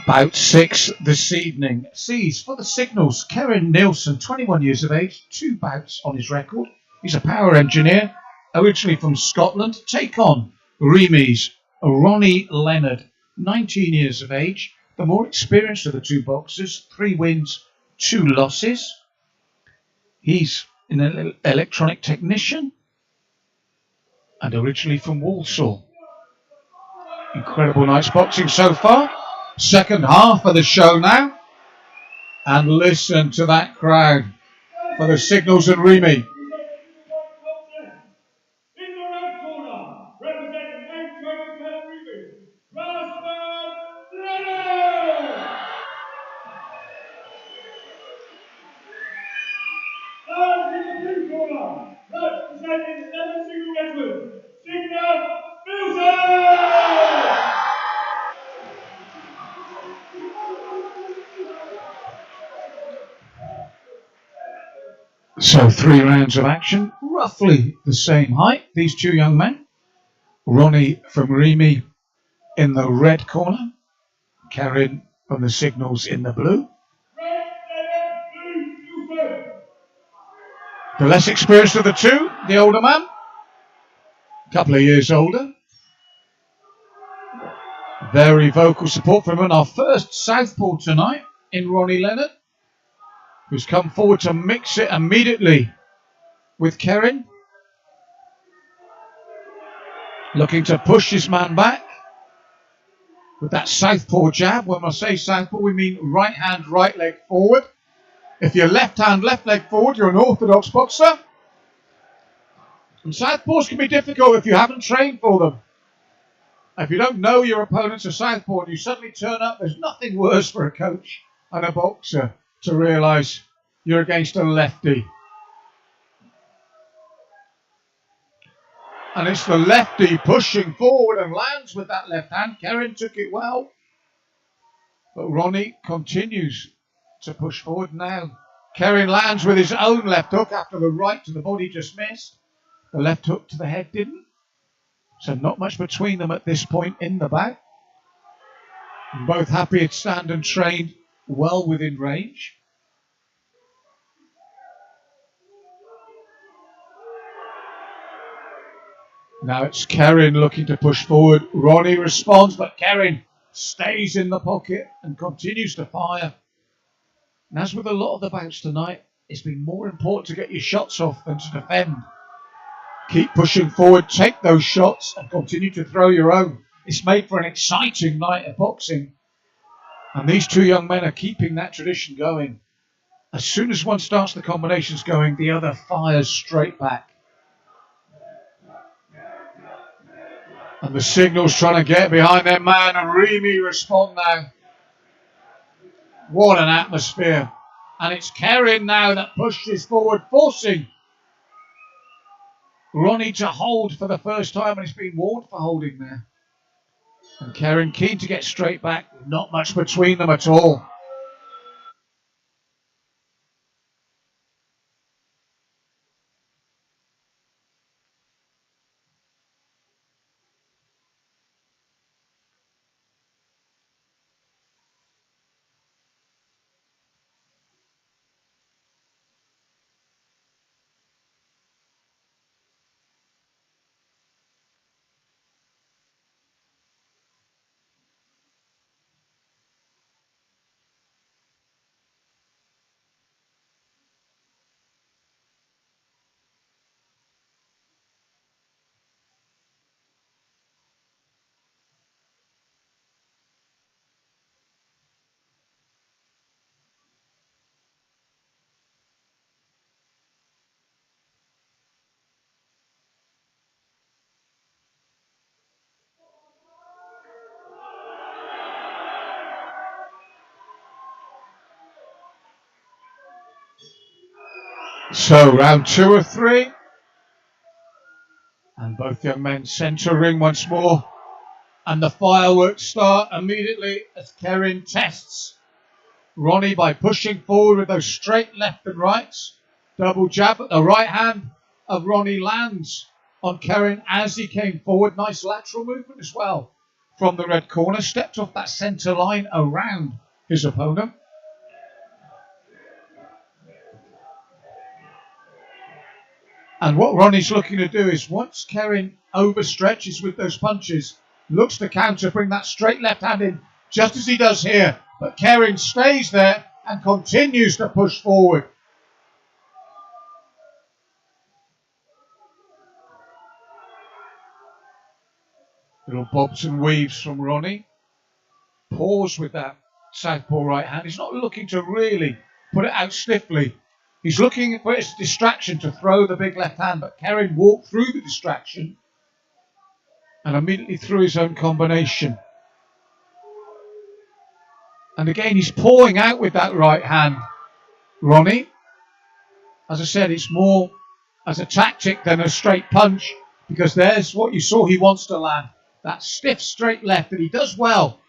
Bout 6 this evening sees for the signals Kieran Neelson, 21 years of age, 2 bouts on his record. He's a power engineer, originally from Scotland. Take on REME's Ronnie Leonard, 19 years of age, the more experienced of the two boxers, 3 wins, 2 losses. He's an electronic technician and originally from Walsall. Incredible night's boxing so far. Second half of the show now. And listen to that crowd for the signals and REME. So 3 rounds of action, roughly the same height, these two young men. Ronnie from REME in the red corner, Kieran from the signals in the blue. The less experienced of the two, the older man, a couple of years older. Very vocal support from him. Our first southpaw tonight in Ronnie Leonard, who's come forward to mix it immediately with Kieran. Looking to push this man back with that southpaw jab. When I say southpaw, we mean right hand, right leg forward. If you're left hand, left leg forward, you're an orthodox boxer. And southpaws can be difficult if you haven't trained for them. If you don't know your opponent's a southpaw and you suddenly turn up, there's nothing worse for a coach and a boxer to realise you're against a lefty. And it's the lefty pushing forward and lands with that left hand. Kieran took it well. But Ronnie continues to push forward now. Kieran lands with his own left hook after the right to the body just missed. The left hook to the head didn't. So not much between them at this point in the bout. Both happy to stand and trained well within range. Now it's Kieran looking to push forward. Ronnie responds, but Kieran stays in the pocket and continues to fire. And as with a lot of the bouts tonight, it's been more important to get your shots off than to defend. Keep pushing forward, take those shots and continue to throw your own. It's made for an exciting night of boxing. And these two young men are keeping that tradition going. As soon as one starts the combinations going, the other fires straight back. And the signals trying to get behind their man, and REME respond now. What an atmosphere. And it's Kieran now that pushes forward, forcing Ronnie to hold for the first time, and he's been warned for holding there. And Kieran keen to get straight back, not much between them at all. So round 2 or 3. And both young men centre ring once more. And the fireworks start immediately as Kieran tests Ronnie by pushing forward with those straight left and rights. Double jab at the right hand of Ronnie lands on Kieran as he came forward. Nice lateral movement as well from the red corner, stepped off that centre line around his opponent. And what Ronnie's looking to do is, once Kieran overstretches with those punches, looks to counter, bring that straight left hand in, just as he does here. But Kieran stays there and continues to push forward. Little bobs and weaves from Ronnie. Pause with that southpaw right hand. He's not looking to really put it out stiffly. He's looking for his distraction to throw the big left hand, but Kieran walked through the distraction and immediately threw his own combination. And again, he's pawing out with that right hand, Ronnie. As I said, it's more as a tactic than a straight punch, because there's what you saw he wants to land. That stiff straight left that he does well.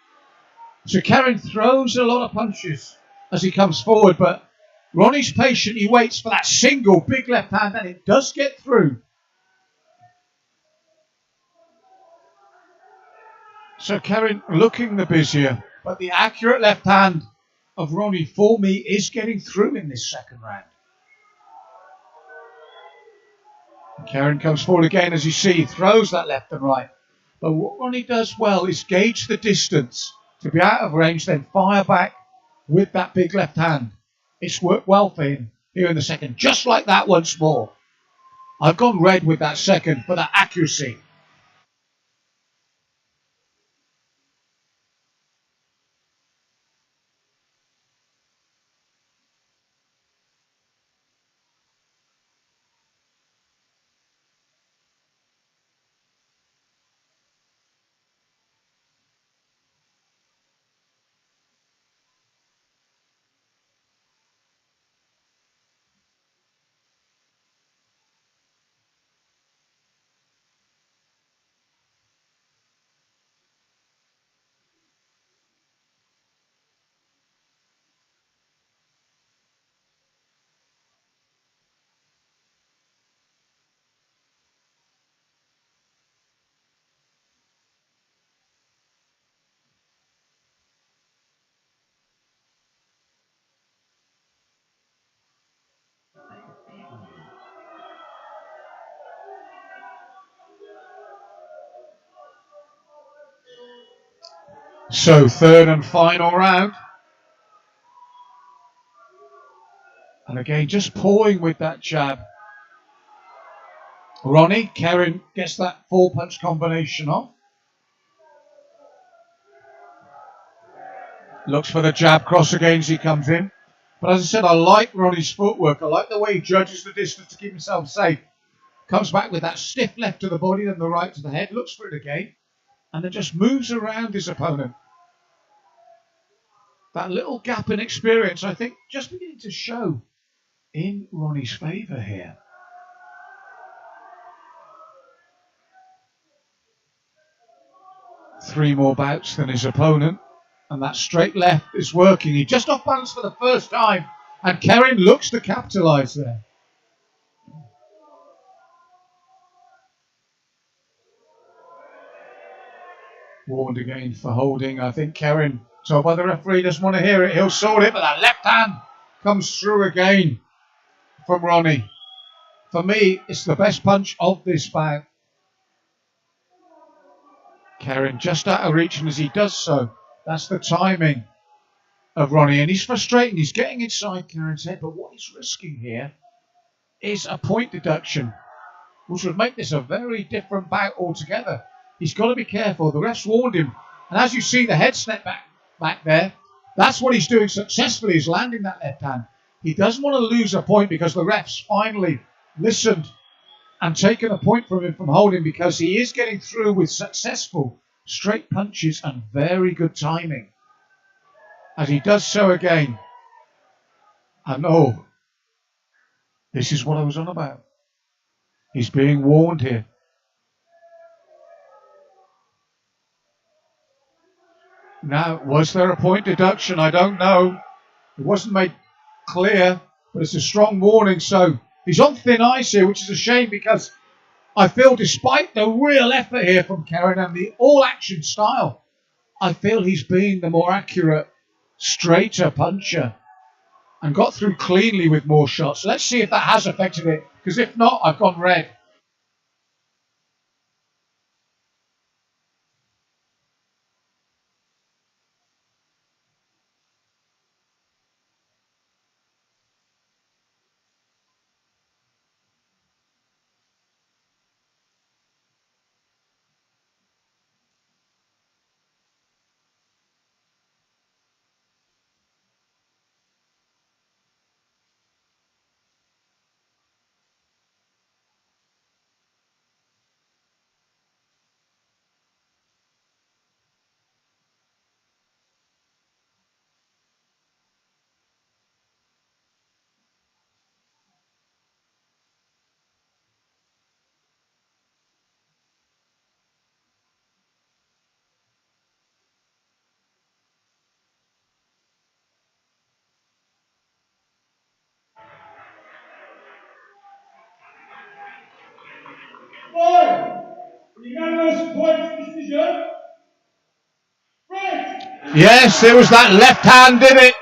So Kieran throws a lot of punches as he comes forward, but Ronnie's patient. He waits for that single big left hand, and it does get through. So Kieran looking the busier, but the accurate left hand of Ronnie, for me, is getting through in this second round. And Kieran comes forward again, as you see, throws that left and right. But what Ronnie does well is gauge the distance to be out of range, then fire back with that big left hand. It's worked well for him here in the second. Just like that once more. I've gone red with that second for that accuracy. So third and final round. And again, just pawing with that jab. Ronnie, Kieran gets that full punch combination off. Looks for the jab cross again as he comes in. But as I said, I like Ronnie's footwork. I like the way he judges the distance to keep himself safe. Comes back with that stiff left to the body, then the right to the head. Looks for it again. And then just moves around his opponent. That little gap in experience, I think, just beginning to show in Ronnie's favour here. Three more bouts than his opponent. And that straight left is working. He just off balance for the first time. And Kieran looks to capitalise there. Warned again for holding. I think Kieran, told by the referee, doesn't want to hear it. He'll sort it, but that left hand comes through again from Ronnie. For me, it's the best punch of this bout. Kieran just out of reach, and as he does so, that's the timing of Ronnie. And he's frustrating. He's getting inside Kieran's head, but what he's risking here is a point deduction, which would make this a very different bout altogether. He's got to be careful. The ref's warned him. And as you see the head snap back there, that's what he's doing successfully, is landing that left hand. He doesn't want to lose a point because the ref's finally listened and taken a point from him from holding, because he is getting through with successful straight punches and very good timing. As he does so again. And oh, this is what I was on about. He's being warned here. Now, was there a point deduction? I don't know. It wasn't made clear, but it's a strong warning. So he's on thin ice here, which is a shame, because I feel despite the real effort here from Kieran and the all-action style, I feel he's being the more accurate, straighter puncher and got through cleanly with more shots. Let's see if that has affected it, because if not, I've gone red. Yes, it was that left hand, did it?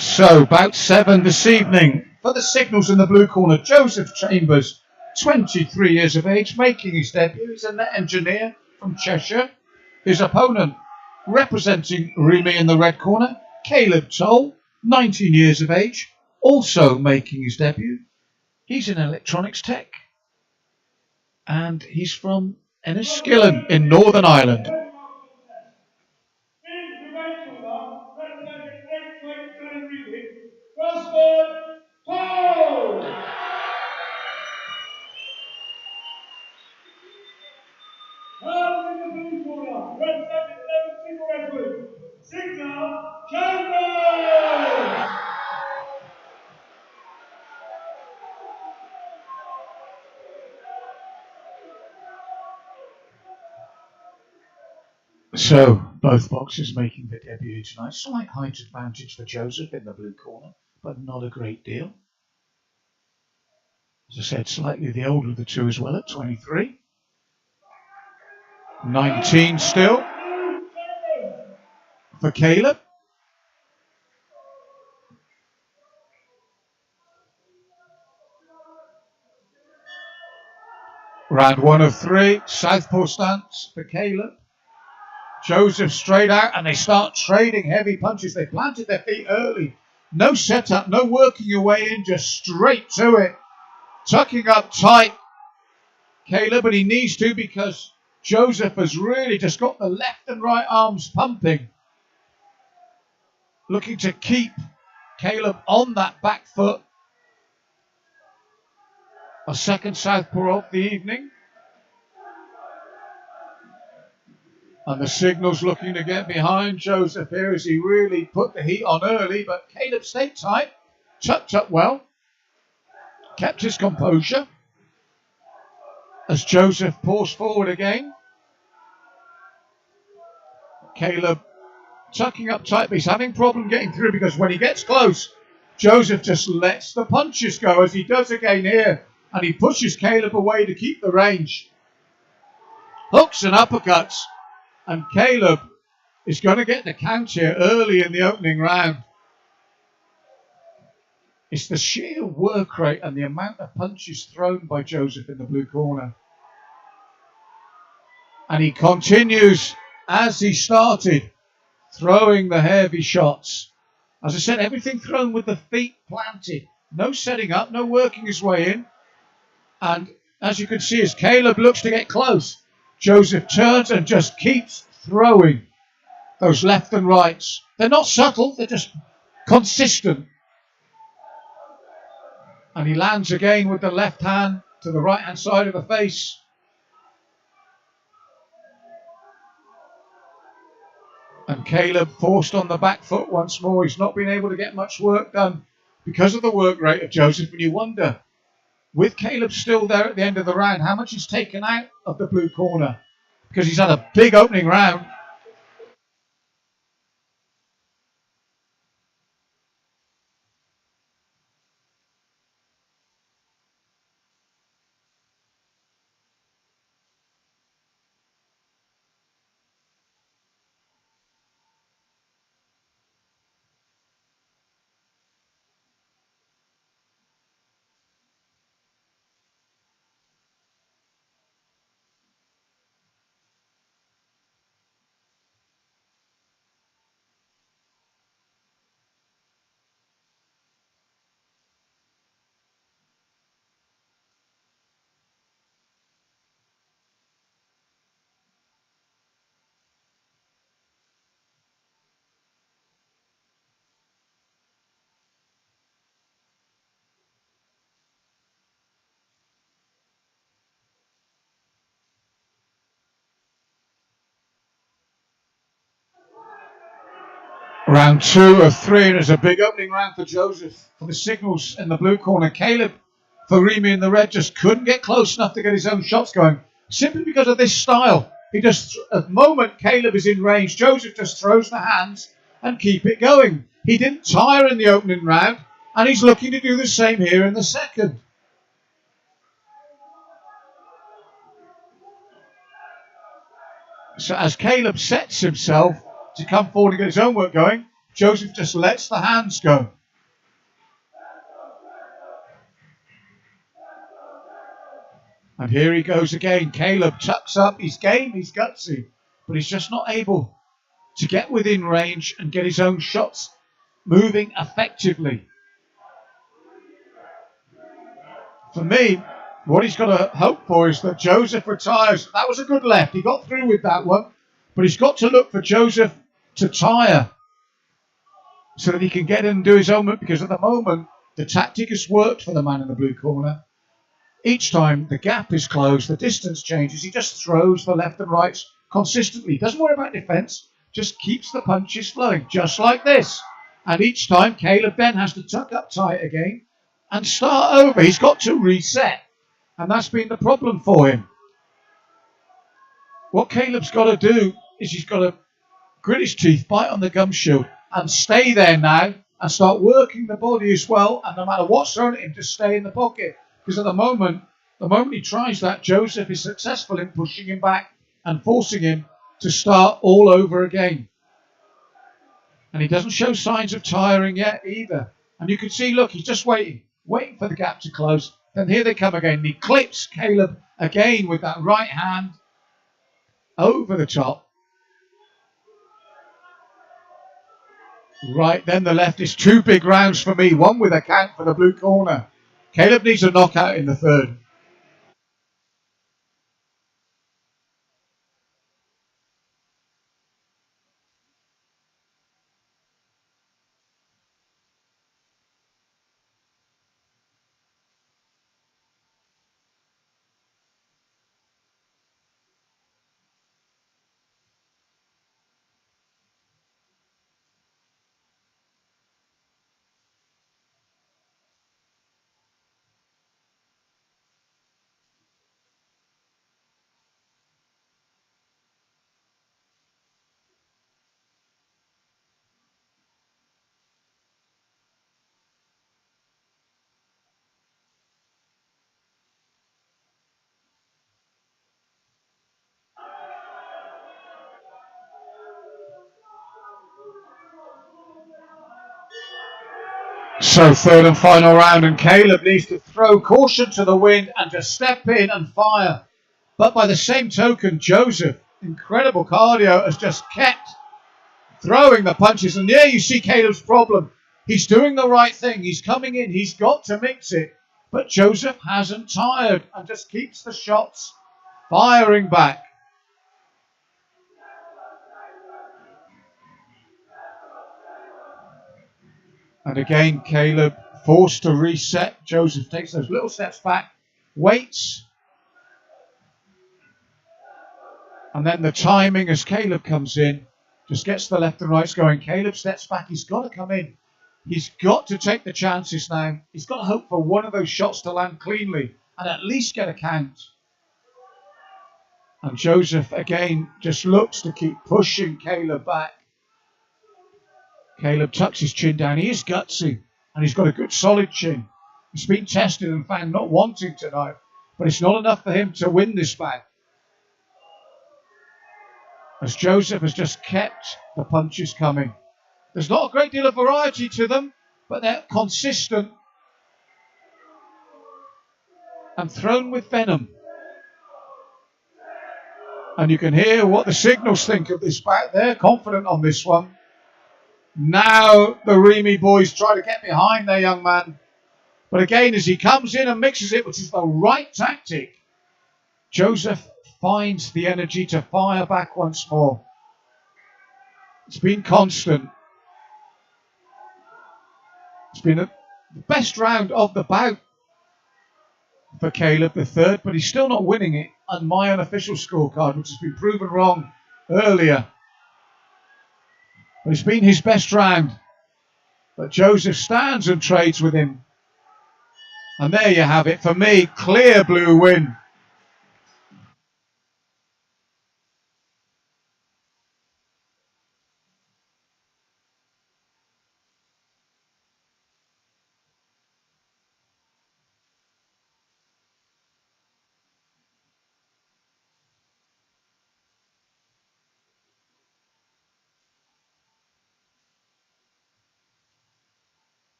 So, bout 7 this evening. For the signals in the blue corner, Joseph Chambers, 23 years of age, making his debut. He's a net engineer from Cheshire. His opponent, representing REME in the red corner, Caleb Toll, 19 years of age, also making his debut. He's in electronics tech, and he's from Enniskillen in Northern Ireland. So, both boxers making their debut tonight. Slight height advantage for Joseph in the blue corner, but not a great deal. As I said, slightly the older of the two as well at 23. 19 still for Caleb. Round 1 of 3, southpaw stance for Caleb. Joseph straight out, and they start trading heavy punches. They planted their feet early. No setup, no working your way in, just straight to it. Tucking up tight, Caleb, but he needs to because Joseph has really just got the left and right arms pumping. Looking to keep Caleb on that back foot. A second southpaw of the evening. And the signal's looking to get behind Joseph here as he really put the heat on early, but Caleb stayed tight, tucked up well, kept his composure as Joseph paused forward again. Caleb tucking up tight, but he's having problem getting through because when he gets close, Joseph just lets the punches go as he does again here, and he pushes Caleb away to keep the range. Hooks and uppercuts. And Caleb is going to get the count here early in the opening round. It's the sheer work rate and the amount of punches thrown by Joseph in the blue corner. And he continues as he started, throwing the heavy shots. As I said, everything thrown with the feet planted. No setting up, no working his way in. And as you can see, as Caleb looks to get close, Joseph turns and just keeps throwing those left and rights. They're not subtle, they're just consistent. And he lands again with the left hand to the right hand side of the face. And Caleb forced on the back foot once more. He's not been able to get much work done because of the work rate of Joseph. And you wonder, with Caleb still there at the end of the round, how much is taken out of the blue corner? Because he's had a big opening round. Round 2 of 3, and it's a big opening round for Joseph for the signals in the blue corner. Caleb for REME in the red just couldn't get close enough to get his own shots going, simply because of this style. He just, at the moment Caleb is in range, Joseph just throws the hands and keep it going. He didn't tire in the opening round, and he's looking to do the same here in the second. So as Caleb sets himself to come forward and get his own work going, Joseph just lets the hands go. And here he goes again. Caleb tucks up. He's game, he's gutsy, but he's just not able to get within range and get his own shots moving effectively. For me, what he's got to hope for is that Joseph retires. That was a good left. He got through with that one. But he's got to look for Joseph to tire so that he can get in and do his own move, because at the moment, the tactic has worked for the man in the blue corner. Each time the gap is closed, the distance changes, he just throws the left and rights consistently. Doesn't worry about defence, just keeps the punches flowing, just like this. And each time, Caleb then has to tuck up tight again and start over. He's got to reset. And that's been the problem for him. What Caleb's got to do is he's got to grit his teeth, bite on the gum shield, and stay there now and start working the body as well. And no matter what's thrown at him, just stay in the pocket. Because at the moment he tries that, Joseph is successful in pushing him back and forcing him to start all over again. And he doesn't show signs of tiring yet either. And you can see, look, he's just waiting for the gap to close. Then here they come again. And he clips Caleb again with that right hand over the top. Right, then the left is 2 big rounds for me. One with a count for the blue corner. Caleb needs a knockout in the third. So third and final round, and Caleb needs to throw caution to the wind and just step in and fire. But by the same token, Joseph, incredible cardio, has just kept throwing the punches. And there you see Caleb's problem. He's doing the right thing. He's coming in. He's got to mix it. But Joseph hasn't tired and just keeps the shots firing back. And again, Caleb forced to reset. Joseph takes those little steps back, waits. And then the timing as Caleb comes in, just gets the left and rights going. Caleb steps back. He's got to come in. He's got to take the chances now. He's got to hope for one of those shots to land cleanly and at least get a count. And Joseph, again, just looks to keep pushing Caleb back. Caleb tucks his chin down. He is gutsy, and he's got a good solid chin. He's been tested and found not wanting tonight, but it's not enough for him to win this bout. As Joseph has just kept the punches coming. There's not a great deal of variety to them, but they're consistent and thrown with venom. And you can hear what the signals think of this bout. They're confident on this one. Now the REME boys try to get behind their young man. But again, as he comes in and mixes it, which is the right tactic, Joseph finds the energy to fire back once more. It's been constant. It's been the best round of the bout for Caleb, the third, but he's still not winning it on my unofficial scorecard, which has been proven wrong earlier. But it's been his best round. But Joseph stands and trades with him. And there you have it. For me, clear blue win.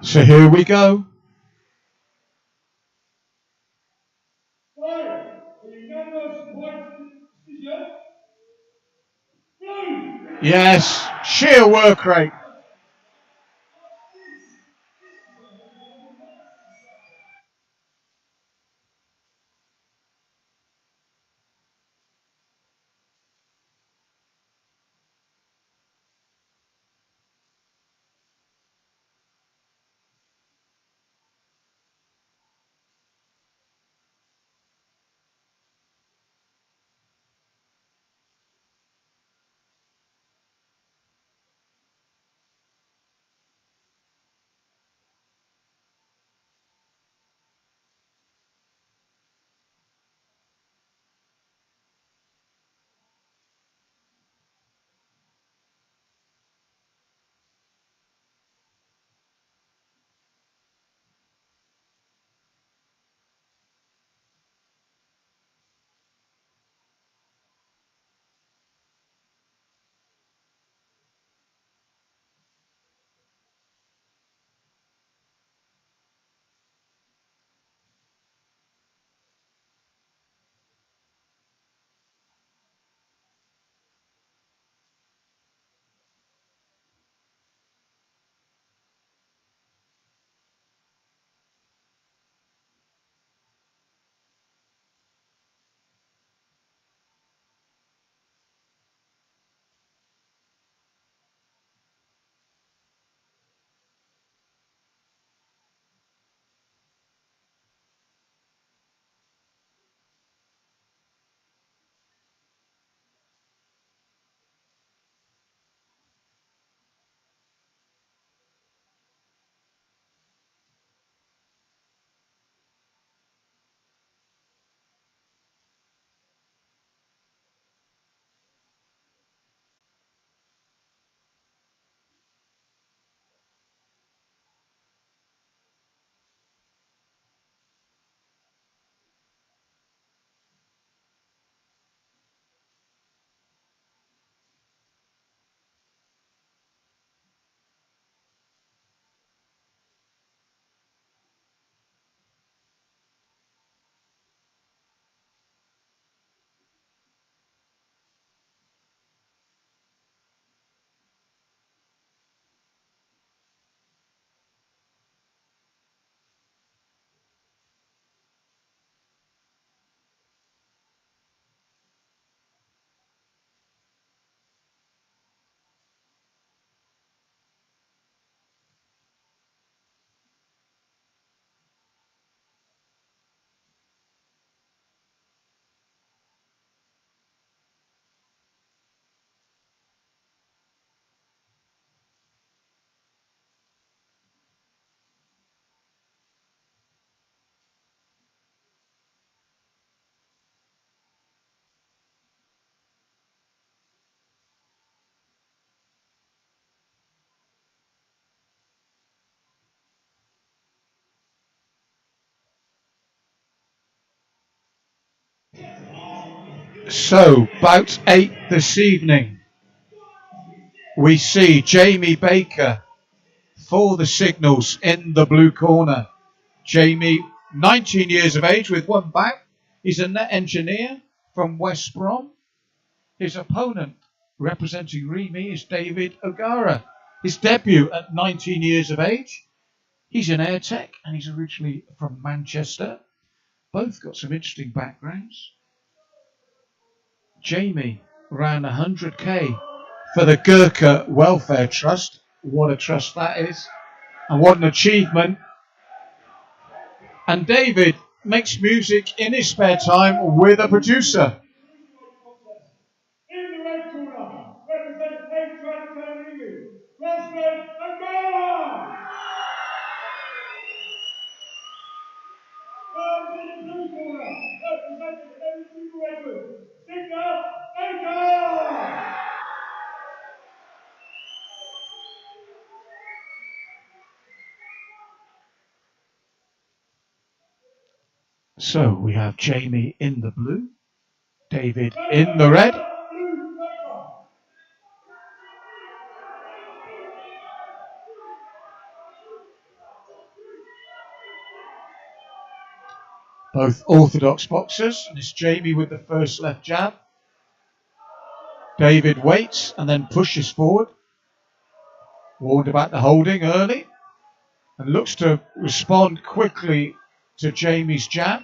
So here we go. Yes, sheer work rate. So, bout 8 this evening. We see Jamie Baker for the Signals in the blue corner. Jamie, 19 years of age with one bout. He's a net engineer from West Brom. His opponent, representing REME, is David Ogara. His debut at 19 years of age. He's an air tech and he's originally from Manchester. Both got some interesting backgrounds. Jamie ran 100k for the Gurkha Welfare Trust. What a trust that is, and what an achievement. And David makes music in his spare time with a producer. In the red corner, representing Ogara. And in the blue corner, representing every single Edward, Ogara. So we have Jamie in the blue, David in the red. Both orthodox boxers, and it's Jamie with the first left jab. David waits and then pushes forward. Warned about the holding early and looks to respond quickly to Jamie's jab,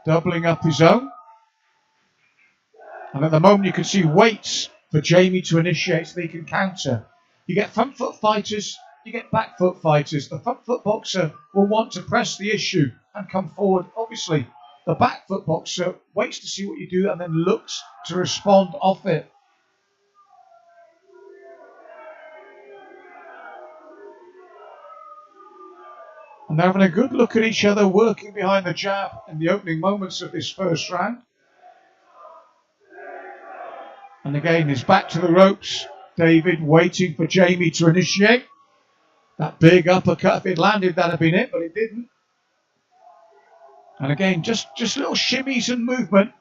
doubling up his own. And at the moment you can see waits for Jamie to initiate so that he can counter. You get front foot fighters, you get back foot fighters. The front foot boxer will want to press the issue and come forward. Obviously, the back foot boxer waits to see what you do and then looks to respond off it. And they're having a good look at each other, working behind the jab in the opening moments of this first round. And again, he's back to the ropes. David waiting for Jamie to initiate. That big uppercut, if it landed, that'd have been it, but it didn't. And again, just little shimmies and movement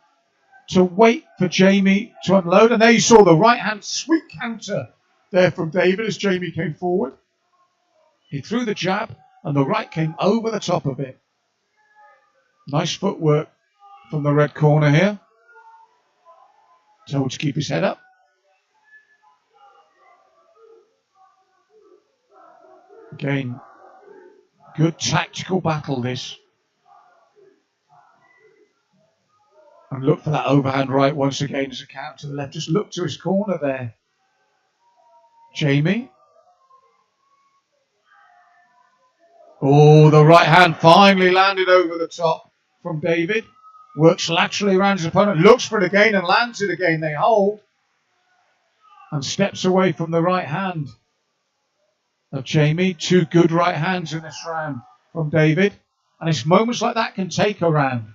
to wait for Jamie to unload. And there you saw the right hand sweep counter there from David as Jamie came forward. He threw the jab and the right came over the top of it. Nice footwork from the red corner here. Told to keep his head up. Again, good tactical battle this. And look for that overhand right once again as a counter to the left. Just look to his corner there. Jamie. Oh, the right hand finally landed over the top from David. Works laterally around his opponent. Looks for it again and lands it again. They hold. And steps away from the right hand of Jamie. Two good right hands in this round from David. And it's moments like that can take a round.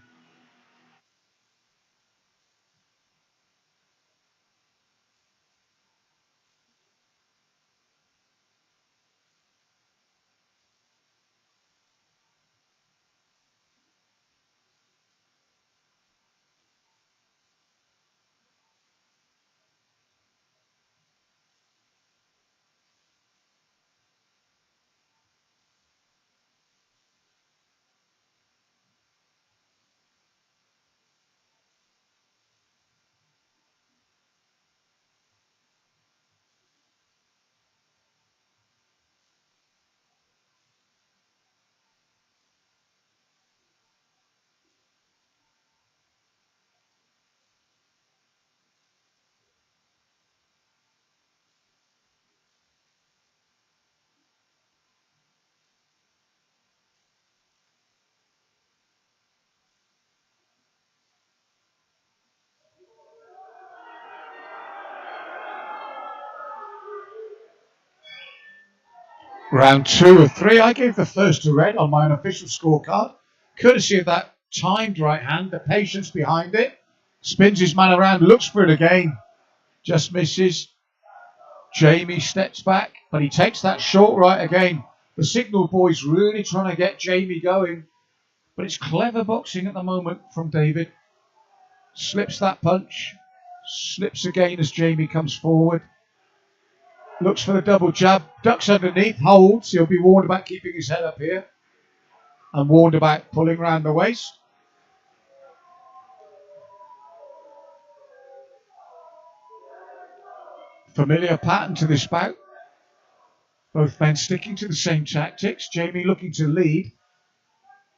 Round 2 of 3. I gave the first to red on my unofficial scorecard, courtesy of that timed right hand, the patience behind it. Spins his man around, looks for it again. Just misses. Jamie steps back, but he takes that short right again. The signal boy's really trying to get Jamie going. But it's clever boxing at the moment from David. Slips that punch. Slips again as Jamie comes forward. Looks for the double jab, ducks underneath, holds. He'll be warned about keeping his head up here. And warned about pulling round the waist. Familiar pattern to this bout. Both men sticking to the same tactics. Jamie looking to lead.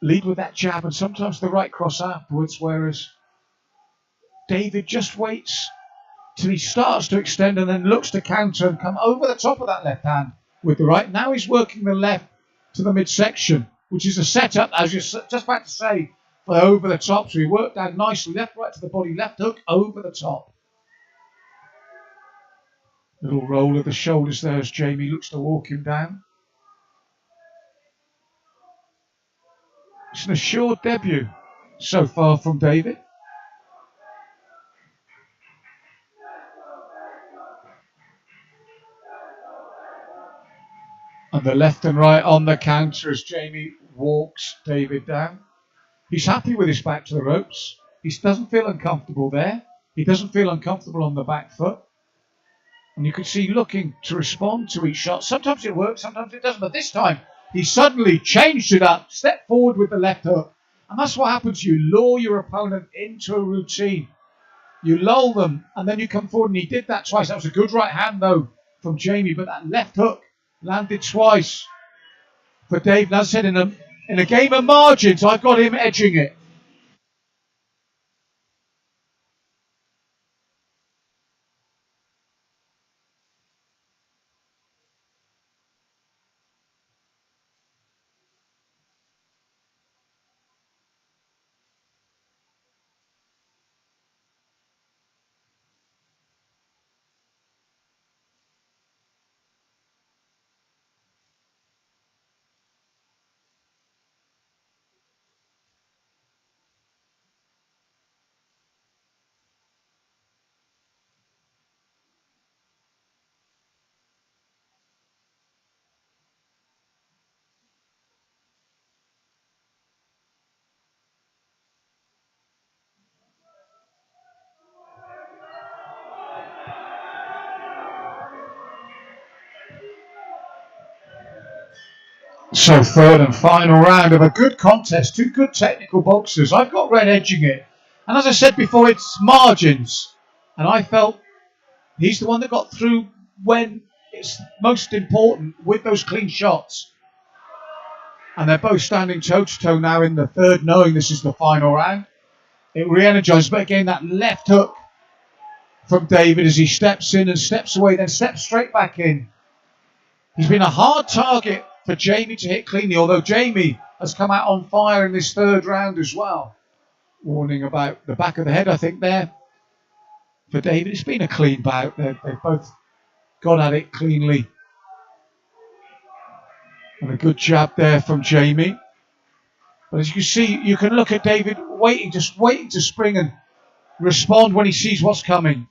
Lead with that jab and sometimes the right cross afterwards, whereas David just waits till he starts to extend and then looks to counter and come over the top of that left hand with the right. Now he's working the left to the midsection, which is a setup, as you're just about to say, for over the top. So he worked down nicely, left, right to the body, left hook, over the top. Little roll of the shoulders there as Jamie looks to walk him down. It's an assured debut so far from David. And the left and right on the counter as Jamie walks David down. He's happy with his back to the ropes. He doesn't feel uncomfortable there. He doesn't feel uncomfortable on the back foot. And you can see looking to respond to each shot. Sometimes it works, sometimes it doesn't. But this time, he suddenly changed it up, stepped forward with the left hook, And that's what happens. You lure your opponent into a routine. You lull them, and then you come forward, and he did that twice. That was a good right hand, though, from Jamie, but that left hook landed twice for Dave. As I said, in a game of margins, I've got him edging it. So third and final round of a good contest, two good technical boxers. I've got Red edging it. And as I said before, it's margins. And I felt he's the one that got through when it's most important with those clean shots. And they're both standing toe-to-toe now in the third, knowing this is the final round. It re-energizes, but again, that left hook from David as he steps in and steps away, then steps straight back in. He's been a hard target for Jamie to hit cleanly, although Jamie has come out on fire in this third round as well. Warning about the back of the head, I think, there for David. It's been a clean bout. They've both got at it cleanly. And a good jab there from Jamie. But as you can see, you can look at David just waiting to spring and respond when he sees what's coming.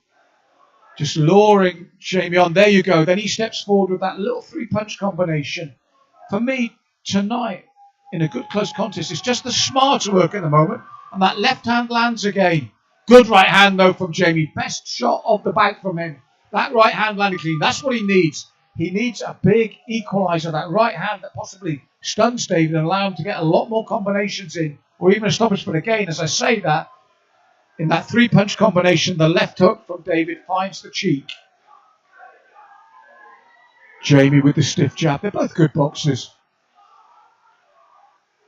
Just luring Jamie on. There you go. Then he steps forward with that little three-punch combination. For me, tonight, in a good close contest, it's just the smarter work at the moment. And that left hand lands again. Good right hand, though, from Jamie. Best shot of the bout from him. That right hand landed clean. That's what he needs. He needs a big equaliser. That right hand that possibly stuns David and allow him to get a lot more combinations in. Or even a stoppage. But again, as I say that, in that three-punch combination, the left hook from David finds the cheek. Jamie with the stiff jab. They're both good boxers.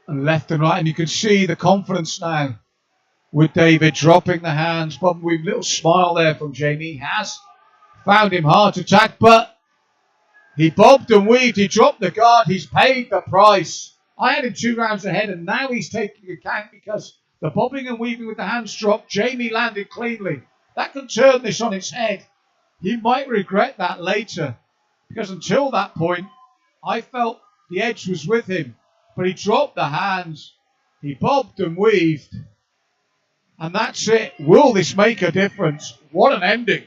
And left and right. And you can see the confidence now with David dropping the hands. But with a little smile there from Jamie. He has found him hard to attack, but he bobbed and weaved. He dropped the guard. He's paid the price. I had him 2 rounds ahead, and now he's taking account because the bobbing and weaving with the hands dropped. Jamie landed cleanly. That can turn this on its head. He might regret that later, because until that point, I felt the edge was with him. But he dropped the hands. He bobbed and weaved. And that's it. Will this make a difference? What an ending.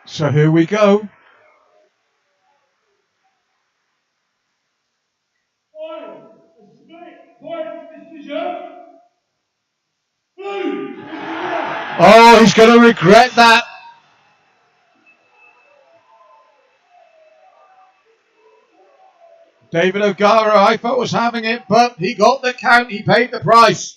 So here we go. Split point decision. Blue. Oh, he's going to regret that. David Ogara, I thought, was having it, but he got the count. He paid the price.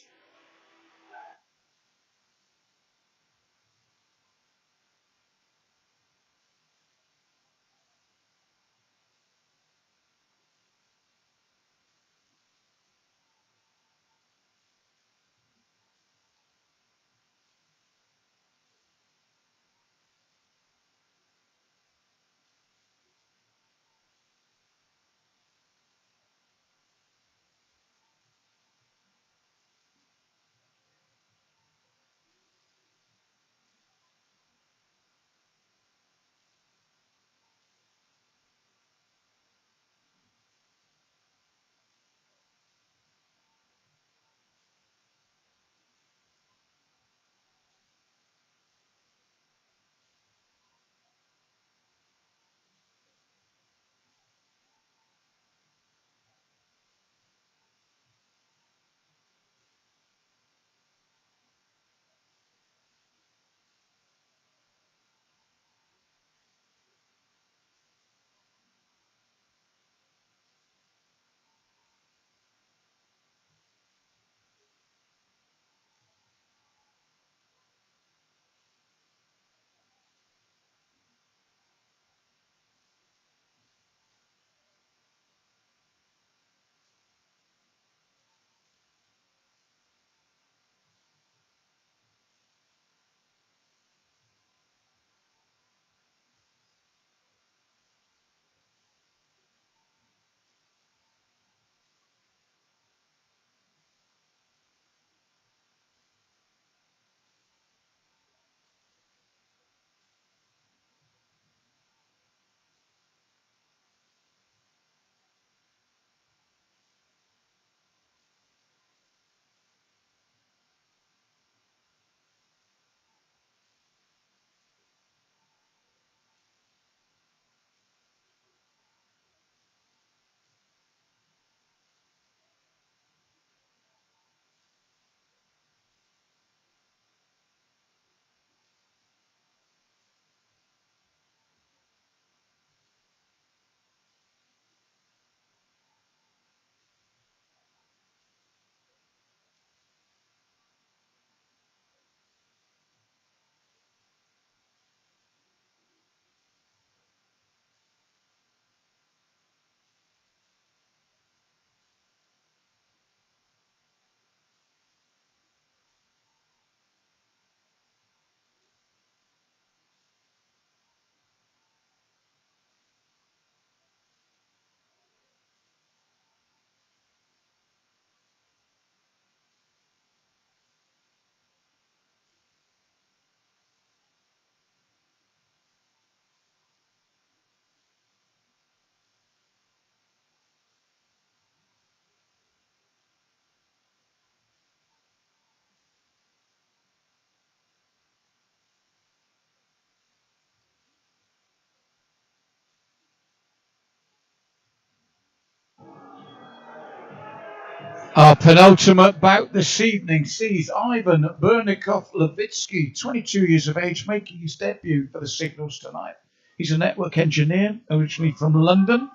Our penultimate bout this evening sees Ivan Bernikov-Levitzki, 22 years of age, making his debut for the Signals tonight. He's a network engineer, originally from London.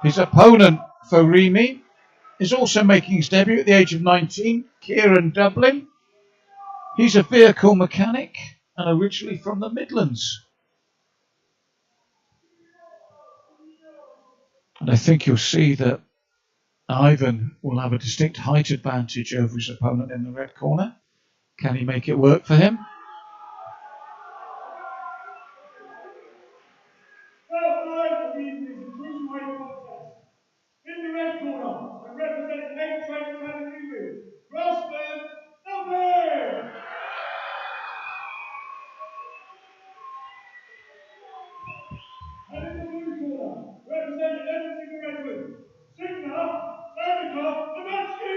His opponent for REME is also making his debut at the age of 19, Kieran Dublin. He's a vehicle mechanic and originally from the Midlands. And I think you'll see that Ivan will have a distinct height advantage over his opponent in the red corner. Can he make it work for him? In the red corner, and representing 8 train category, Rosberg, Dublin! And in the blue corner, representing Levitzki Redwood, Sigma, Bernikov, Levitzki!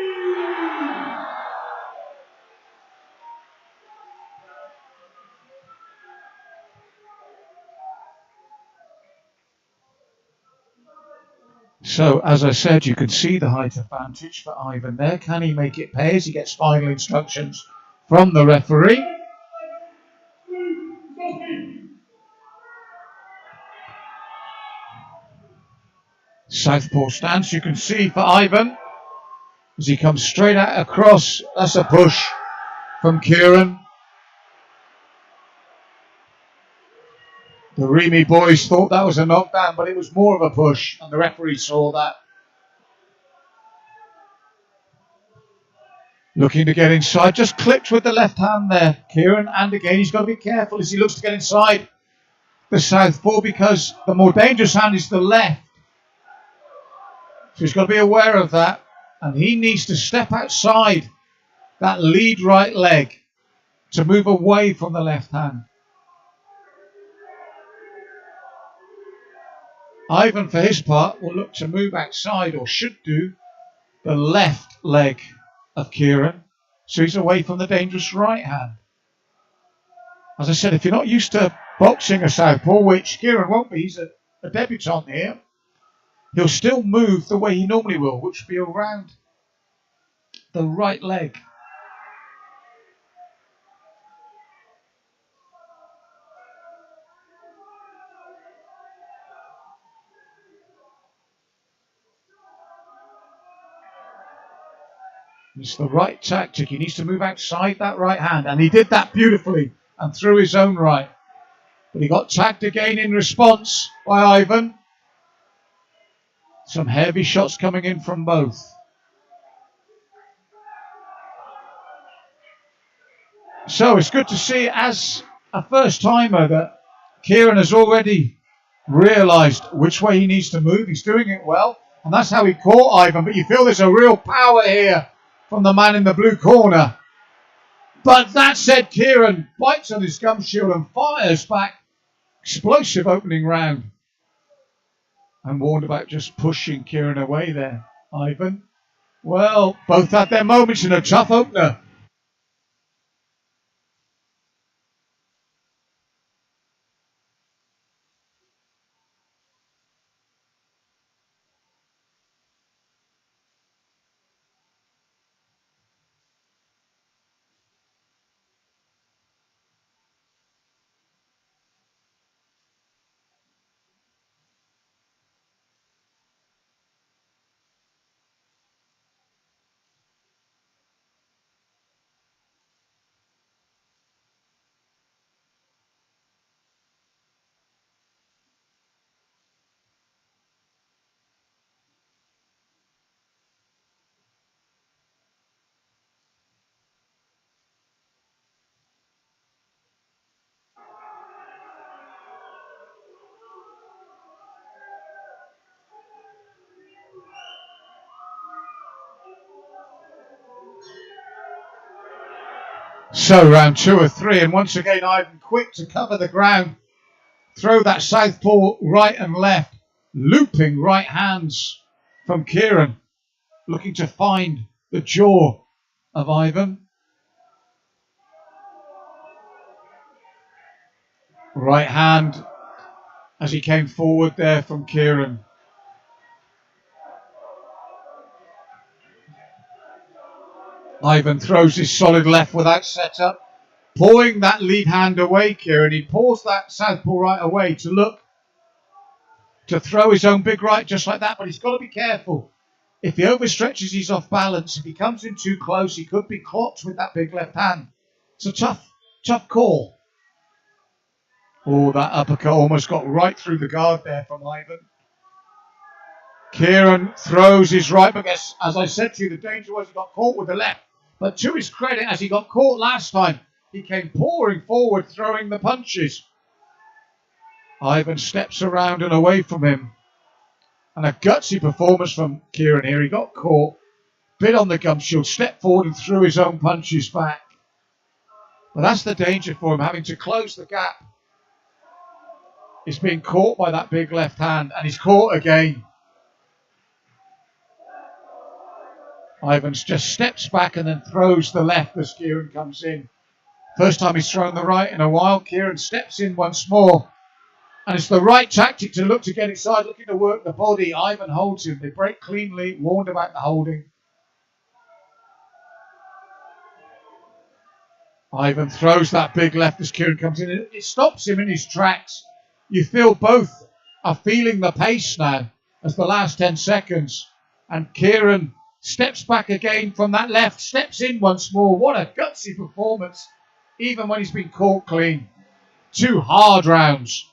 So, as I said, you can see the height advantage for Ivan there. Can he make it pay as he gets final instructions from the referee? Southpaw stance, you can see for Ivan as he comes straight out across. That's a push from Kieran. The REME boys thought that was a knockdown, but it was more of a push, and the referee saw that. Looking to get inside, just clipped with the left hand there, Kieran, and again he's got to be careful as he looks to get inside the southpaw, because the more dangerous hand is the left. So he's got to be aware of that, and he needs to step outside that lead right leg to move away from the left hand. Ivan, for his part, will look to move outside, or should do, the left leg of Kieran, so he's away from the dangerous right hand. As I said, if you're not used to boxing a southpaw, which Kieran won't be, he's a debutant here, he'll still move the way he normally will, which will be around the right leg. It's the right tactic. He needs to move outside that right hand, and he did that beautifully and through his own right. But he got tagged again in response by Ivan. Some heavy shots coming in from both. So it's good to see, as a first timer, that Kieran has already realised which way he needs to move. He's doing it well, and that's how he caught Ivan. But you feel there's a real power here from the man in the blue corner. But that said, Kieran bites on his gum shield and fires back. Explosive opening round. I'm warned about just pushing Kieran away there, Ivan. Well, both had their moments in a tough opener. So round 2 or 3, and once again Ivan quick to cover the ground, throw that southpaw right and left, looping right hands from Kieran, looking to find the jaw of Ivan. Right hand as he came forward there from Kieran. Ivan throws his solid left without setup, pawing that lead hand away, Kieran. He paws that southpaw right away to look to throw his own big right just like that, but he's got to be careful. If he overstretches, he's off balance. If he comes in too close, he could be clocked with that big left hand. It's a tough call. Oh, that uppercut almost got right through the guard there from Ivan. Kieran throws his right, but as I said to you, the danger was he got caught with the left. But to his credit, as he got caught last time, he came pouring forward, throwing the punches. Ivan steps around and away from him. And a gutsy performance from Kieran here. He got caught, bit on the gum shield, stepped forward and threw his own punches back. But that's the danger for him, having to close the gap. He's being caught by that big left hand, and he's caught again. Ivan just steps back and then throws the left as Kieran comes in. First time he's thrown the right in a while. Kieran steps in once more. And it's the right tactic to look to get inside, looking to work the body. Ivan holds him. They break cleanly, warned about the holding. Ivan throws that big left as Kieran comes in. It stops him in his tracks. You feel both are feeling the pace now. as the last 10 seconds. And Kieran steps back again from that left, steps in once more. What a gutsy performance, even when he's been caught clean. 2 hard rounds.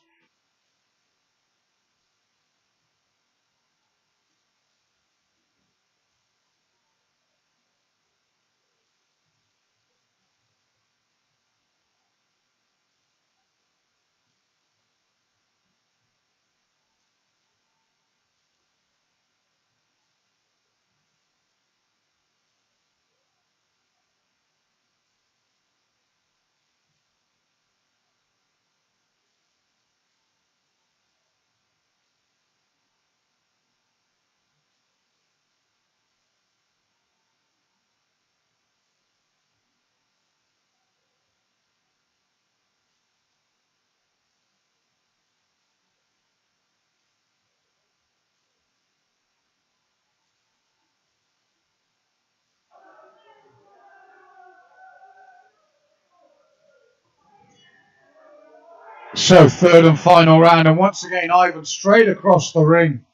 So 3rd and final round, and once again Ivan straight across the ring.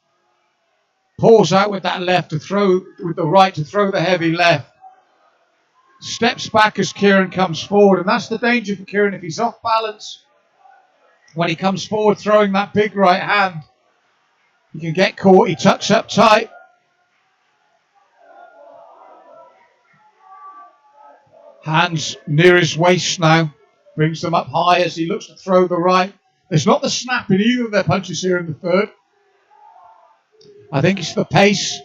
Pulls out with that left to throw, with the right to throw the heavy left. Steps back as Kieran comes forward, and that's the danger for Kieran if he's off balance. When he comes forward throwing that big right hand, he can get caught. He tucks up tight. Hands near his waist now. Brings them up high as he looks to throw the right. There's not the snap in either of their punches here in the 3rd. I think it's the pace.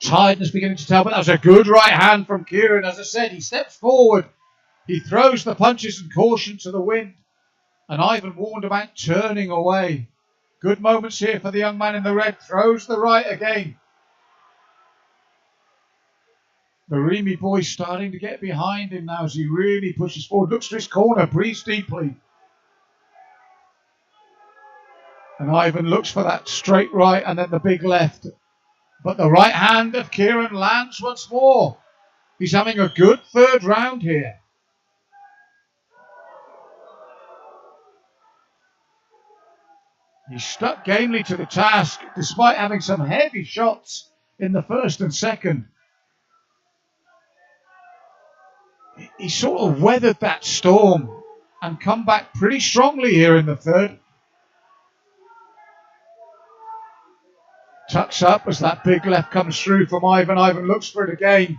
Tiredness beginning to tell, but that was a good right hand from Kieran. As I said, he steps forward. He throws the punches and caution to the wind. And Ivan warned about turning away. Good moments here for the young man in the red. Throws the right again. The REME boy starting to get behind him now as he really pushes forward. Looks to his corner, breathes deeply. And Ivan looks for that straight right and then the big left. But the right hand of Kieran lands once more. He's having a good 3rd round here. He stuck gamely to the task despite having some heavy shots in the 1st and 2nd. He sort of weathered that storm and come back pretty strongly here in the 3rd. Tucks up as that big left comes through from Ivan. Ivan looks for it again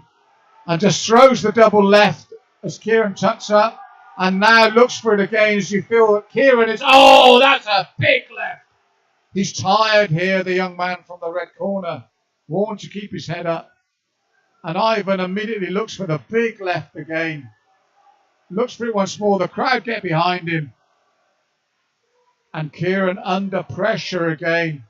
and just throws the double left as Kieran tucks up and now looks for it again as you feel that Kieran is... Oh, that's a big left. He's tired here, the young man from the red corner. Warned to keep his head up. And Ivan immediately looks for the big left again. Looks for it once more. The crowd get behind him. And Kieran under pressure again.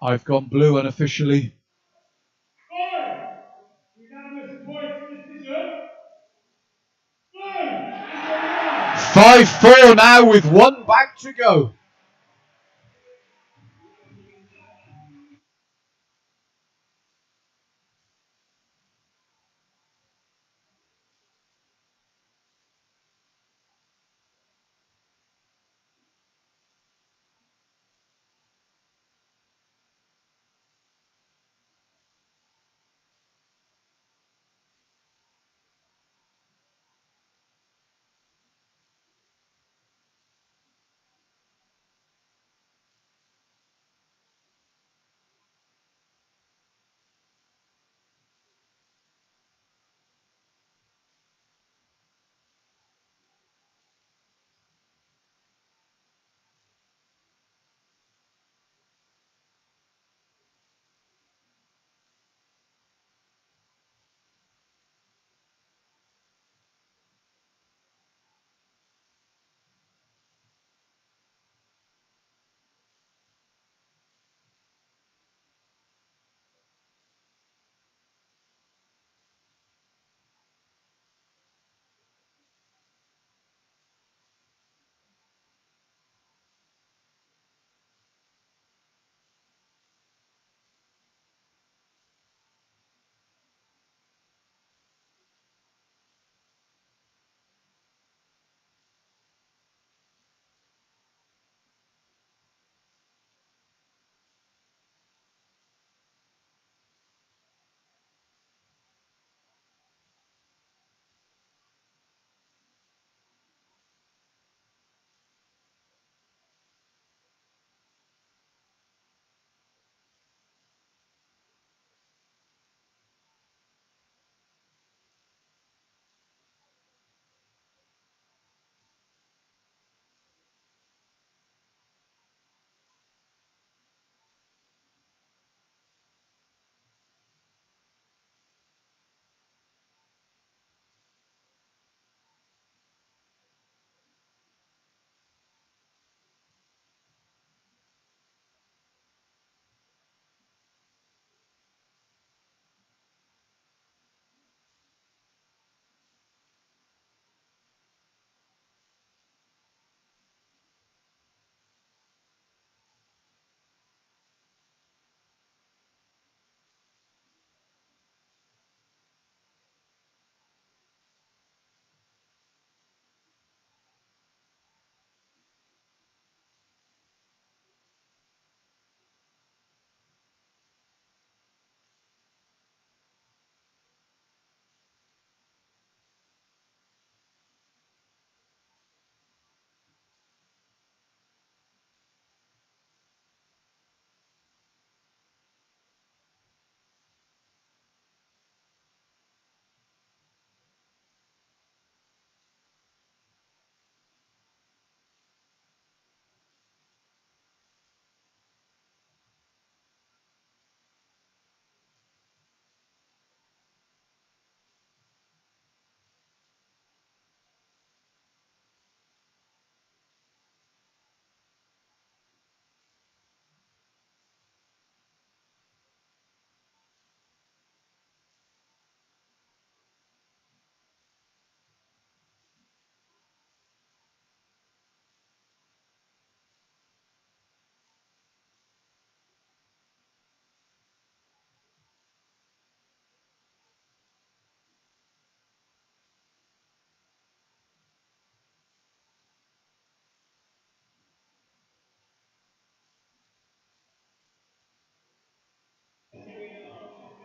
I've gone blue unofficially. 5-4 now with 1 back to go.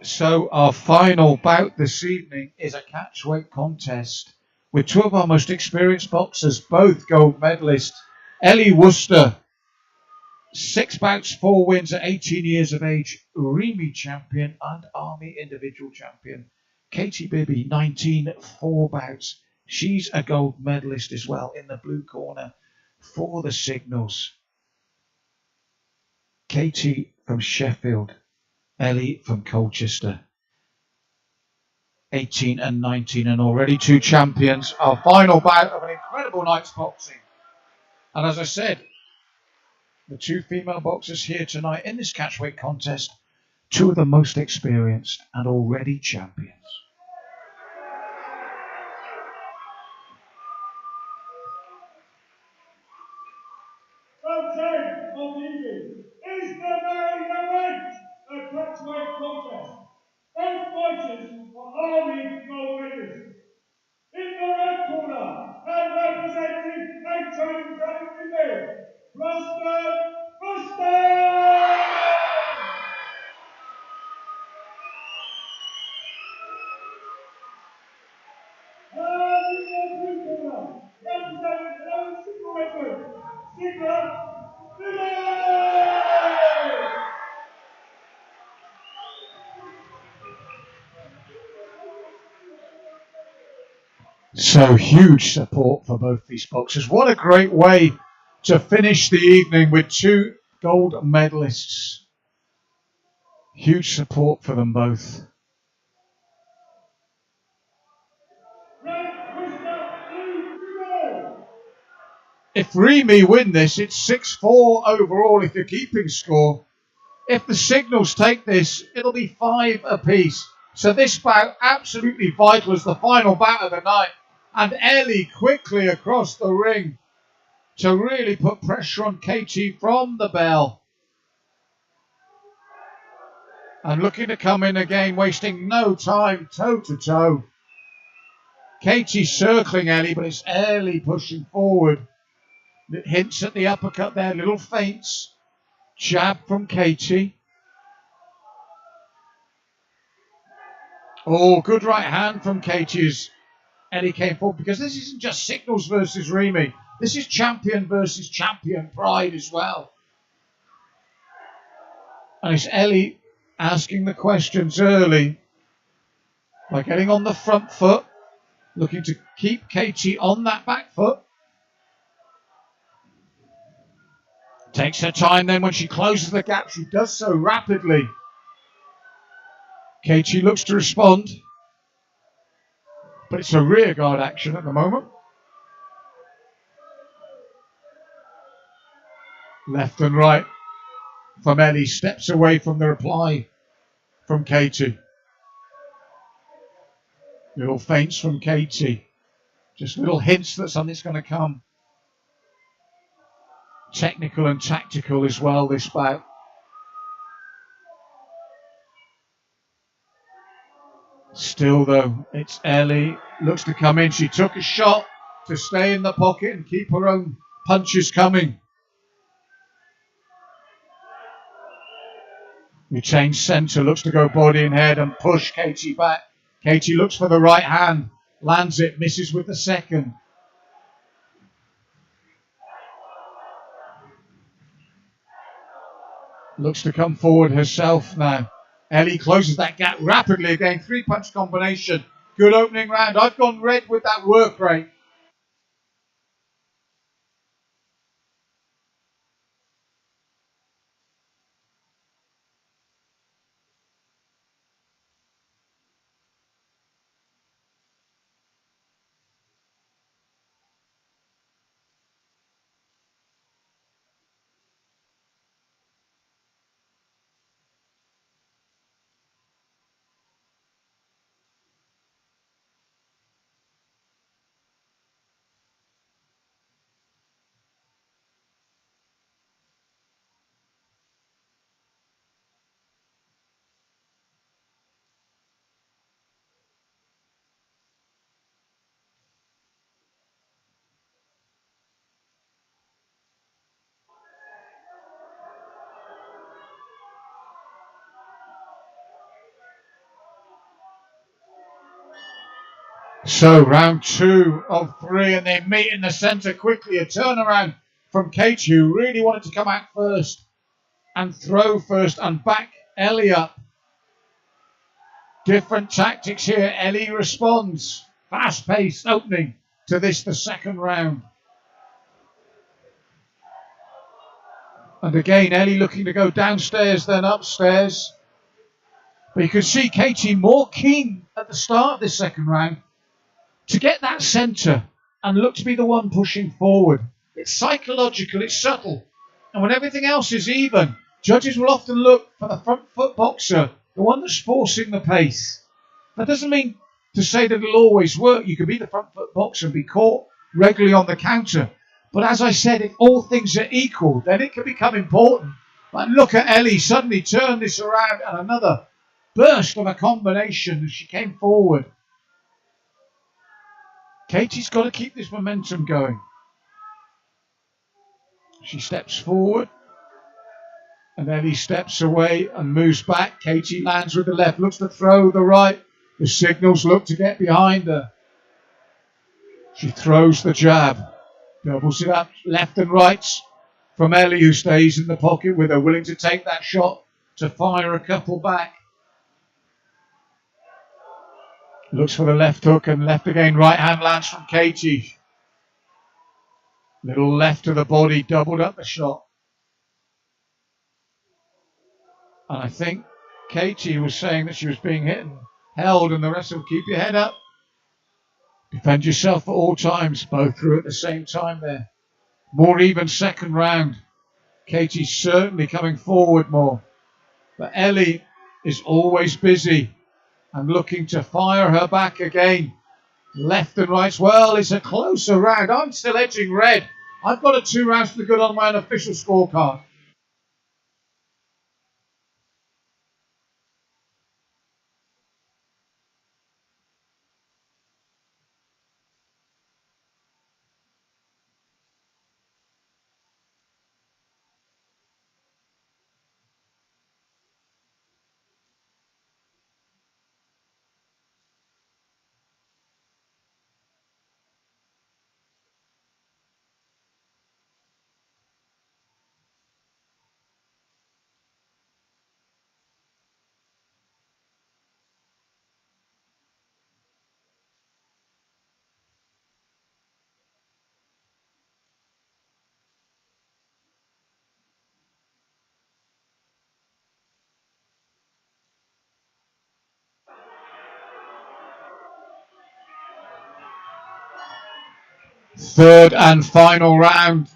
So our final bout this evening is a catchweight contest with two of our most experienced boxers, both gold medalists. Ellie Worcester, 6 bouts, 4 wins at 18 years of age, REME champion and Army individual champion. Katie Bibby, 19, 4 bouts. She's a gold medalist as well in the blue corner for the Signals. Katie from Sheffield, Ellie from Colchester. 18 and 19 and already 2 champions. Our final bout of an incredible night's boxing. And as I said, the 2 female boxers here tonight in this catchweight contest, 2 of the most experienced and already champions. Round 10 of the evening is the main event, a catchweight contest. Both fighters are Army gold medalists. In the red corner, and representing 873 men, Rustin! And in the blue corner, representing another single record, Levitzki! So huge support for both these boxers. What a great way to finish the evening with 2 gold medalists. Huge support for them both. If REME win this, it's 6-4 overall if you're keeping score. If the Signals take this, it'll be 5 apiece. So this bout absolutely vital as the final bout of the night. And Ellie quickly across the ring to really put pressure on Katie from the bell. And looking to come in again, wasting no time, toe to toe. Katie circling Ellie, but it's Ellie pushing forward. It hints at the uppercut there, little feints. Jab from Katie. Oh, good right hand from Katie as Ellie came forward, because this isn't just Signals versus REME. This is champion versus champion pride as well. And it's Ellie asking the questions early by getting on the front foot, looking to keep Katie on that back foot. Takes her time then when she closes the gap. She does so rapidly. Katie looks to respond, but it's a rear guard action at the moment. Left and right from Ellie, steps away from the reply from Katie. Little feints from Katie. Just little hints that something's going to come. Technical and tactical as well, this bout. Still though, it's Ellie. Looks to come in. She took a shot to stay in the pocket and keep her own punches coming. Retains centre, looks to go body and head and push Katie back. Katie looks for the right hand, lands it, misses with the second. Looks to come forward herself now. Ellie closes that gap rapidly again. 3-punch combination. Good opening round. I've gone red with that work rate. So round 2 of 3, and they meet in the centre quickly. A turnaround from Katie, who really wanted to come out first and throw first and back Ellie up. Different tactics here. Ellie responds. Fast-paced opening to this, the second round. And again, Ellie looking to go downstairs than upstairs. But you can see Katie more keen at the start of this second round to get that centre and look to be the one pushing forward. It's psychological, it's subtle. And when everything else is even, judges will often look for the front foot boxer, the one that's forcing the pace. That doesn't mean to say that it'll always work. You can be the front foot boxer and be caught regularly on the counter. But as I said, if all things are equal, then it can become important. But look at Ellie suddenly turn this around and another burst of a combination as she came forward. Katie's got to keep this momentum going. She steps forward and Ellie steps away and moves back. Katie lands with the left, looks to throw the right. The signals look to get behind her. She throws the jab, doubles it up left and right from Ellie, who stays in the pocket with her, willing to take that shot to fire a couple back. Looks for the left hook and left again. Right hand lands from Katie. Little left to the body, doubled up the shot. And I think Katie was saying that she was being hit and held, and the rest will keep your head up. Defend yourself at all times. Both through at the same time there. More even second round. Katie's certainly coming forward more. But Ellie is always busy and looking to fire her back again. Left and right. Well, it's a closer round. I'm still edging red. I've got a 2 rounds for the good on my unofficial scorecard. Third and final round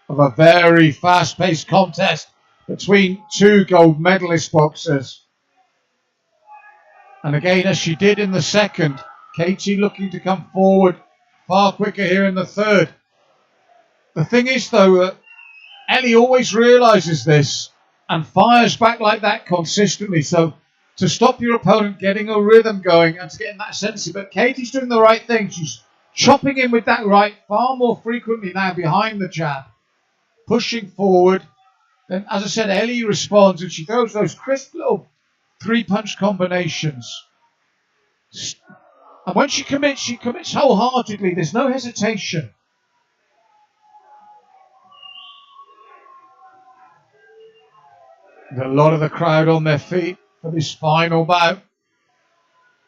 of a very fast-paced contest between 2 gold medalist boxers. And again, as she did in the second, Katie looking to come forward far quicker here in the third. The thing is, though, that Ellie always realises this and fires back like that consistently. So to stop your opponent getting a rhythm going and to get in that sense, but Katie's doing the right thing. She's chopping in with that right far more frequently now behind the jab, pushing forward. Then, as I said, Ellie responds and she throws those crisp little 3-punch combinations. And when she commits wholeheartedly. There's no hesitation. And a lot of the crowd on their feet for this final bout.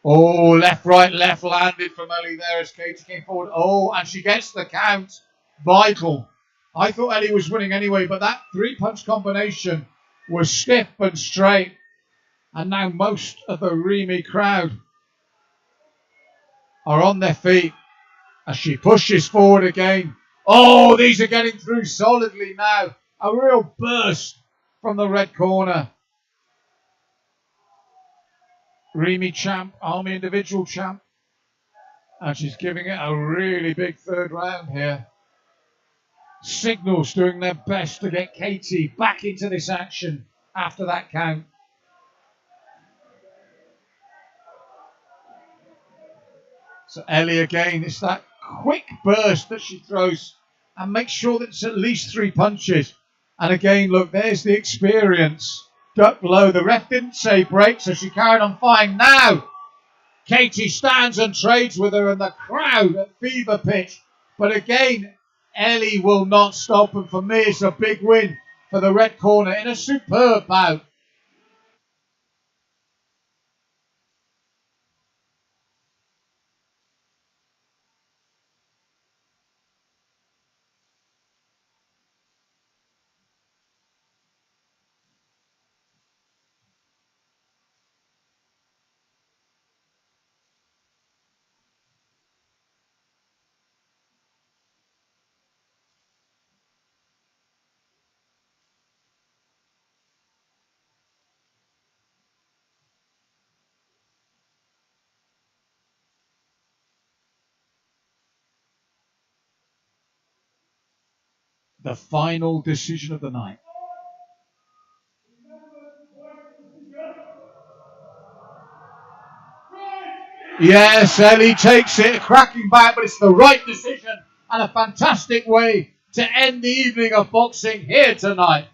Oh, left, right, left landed from Ellie there as Katie came forward. Oh, and she gets the count. Vital. I thought Ellie was winning anyway, but that 3-punch combination was stiff and straight. And now most of the REME crowd are on their feet as she pushes forward again. Oh, these are getting through solidly now. A real burst from the red corner. REME champ, Army individual champ. And she's giving it a really big third round here. Signals doing their best to get Katie back into this action after that count. So Ellie again, it's that quick burst that she throws and makes sure that it's at least 3 punches. And again, look, there's the experience. Duck low. The ref didn't say break, so she carried on firing. Now, Katie stands and trades with her and the crowd at fever pitch. But again, Ellie will not stop. And for me, it's a big win for the red corner in a superb bout. The final decision of the night. Yes, Ellie takes it, a cracking back, but it's the right decision and a fantastic way to end the evening of boxing here tonight.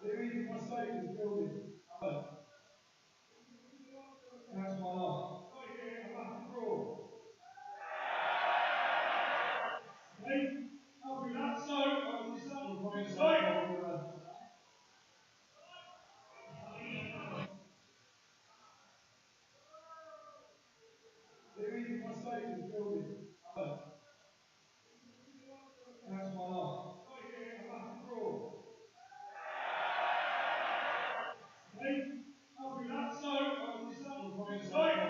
There is a mistake in the building. Hello. That's my last. I get a massive draw. Okay? After that, so I will start with my side. There is a mistake in the building. Hello. That's my last. I get a massive draw. Okay? After that, so I will start with my side.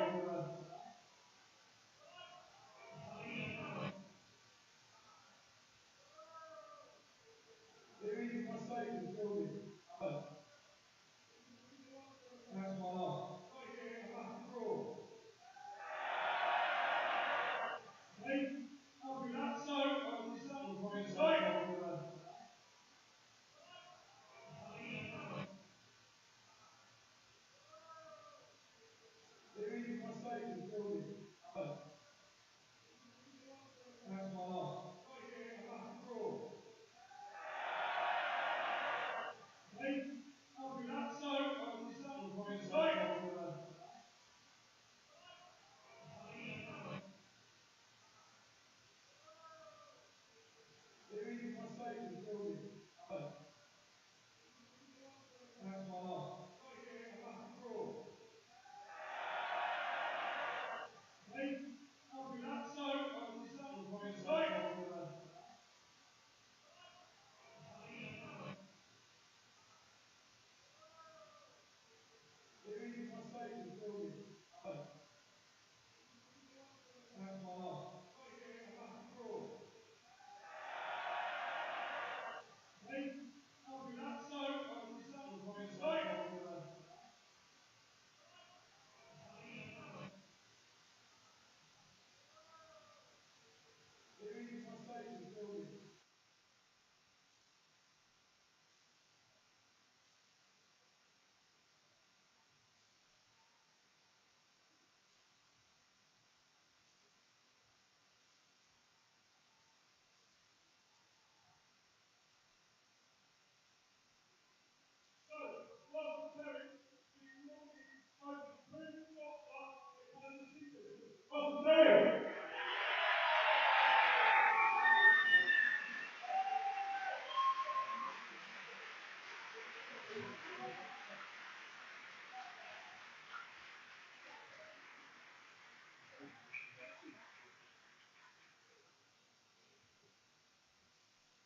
There is a mistake in the building. Hello. That's my last. I get a massive draw. Okay? After that, so I will start with my side. There is a mistake in the building. Hello. That's my last. I get a massive draw. Okay? After that, so I will start with my side. There is a mistake in the building. Hello. That's my last. I get a massive draw. Okay? After that, so I will start with my side. There is a mistake in the building. Hello. That's my last. I get a massive draw. Okay? After that, so I will start with my side. There is a mistake in the building.